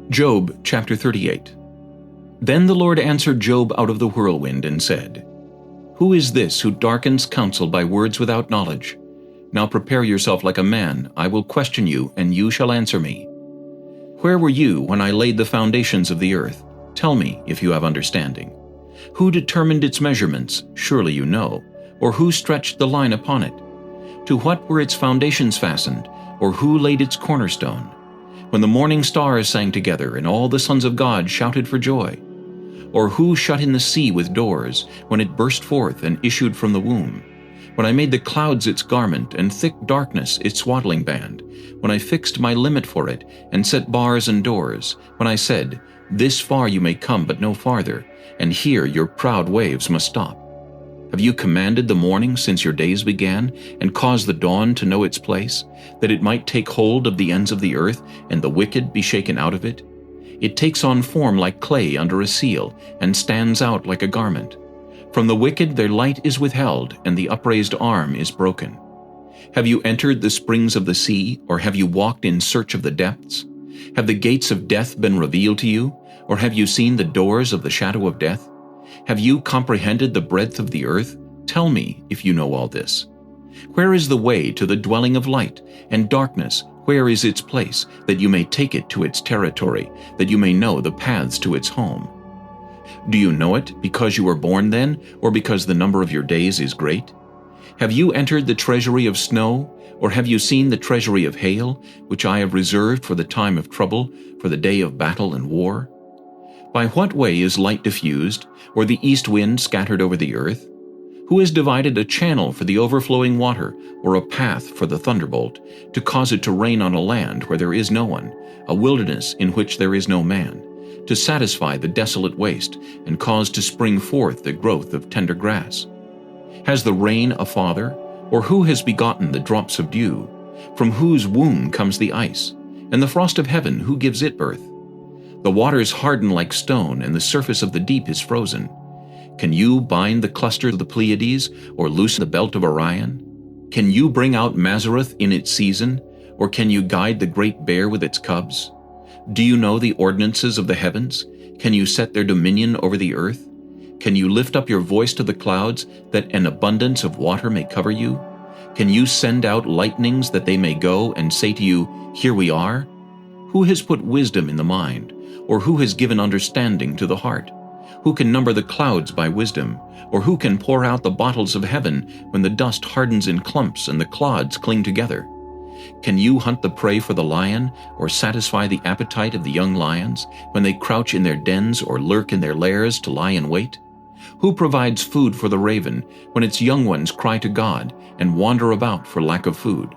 Job chapter 38. Then the Lord answered Job out of the whirlwind and said, Who is this who darkens counsel by words without knowledge? Now prepare yourself like a man, I will question you, and you shall answer me. Where were you when I laid the foundations of the earth? Tell me, if you have understanding. Who determined its measurements? Surely you know. Or who stretched the line upon it? To what were its foundations fastened? Or who laid its cornerstone? When the morning stars sang together, and all the sons of God shouted for joy? Or who shut in the sea with doors, when it burst forth and issued from the womb? When I made the clouds its garment, and thick darkness its swaddling band, when I fixed my limit for it, and set bars and doors, when I said, This far you may come, but no farther, and here your proud waves must stop. Have you commanded the morning since your days began, and caused the dawn to know its place, that it might take hold of the ends of the earth, and the wicked be shaken out of it? It takes on form like clay under a seal, and stands out like a garment. From the wicked their light is withheld, and the upraised arm is broken. Have you entered the springs of the sea, or have you walked in search of the depths? Have the gates of death been revealed to you, or have you seen the doors of the shadow of death? Have you comprehended the breadth of the earth? Tell me, if you know all this. Where is the way to the dwelling of light, and darkness, where is its place, that you may take it to its territory, that you may know the paths to its home? Do you know it because you were born then, or because the number of your days is great? Have you entered the treasury of snow, or have you seen the treasury of hail, which I have reserved for the time of trouble, for the day of battle and war? By what way is light diffused, or the east wind scattered over the earth? Who has divided a channel for the overflowing water, or a path for the thunderbolt, to cause it to rain on a land where there is no one, a wilderness in which there is no man, to satisfy the desolate waste, and cause to spring forth the growth of tender grass? Has the rain a father, or who has begotten the drops of dew? From whose womb comes the ice, and the frost of heaven, who gives it birth? The waters harden like stone, and the surface of the deep is frozen. Can you bind the cluster of the Pleiades, or loosen the belt of Orion? Can you bring out Mazareth in its season, or can you guide the great bear with its cubs? Do you know the ordinances of the heavens? Can you set their dominion over the earth? Can you lift up your voice to the clouds, that an abundance of water may cover you? Can you send out lightnings that they may go and say to you, Here we are? Who has put wisdom in the mind, or who has given understanding to the heart? Who can number the clouds by wisdom, or who can pour out the bottles of heaven when the dust hardens in clumps and the clods cling together? Can you hunt the prey for the lion, or satisfy the appetite of the young lions, when they crouch in their dens or lurk in their lairs to lie in wait? Who provides food for the raven, when its young ones cry to God, and wander about for lack of food?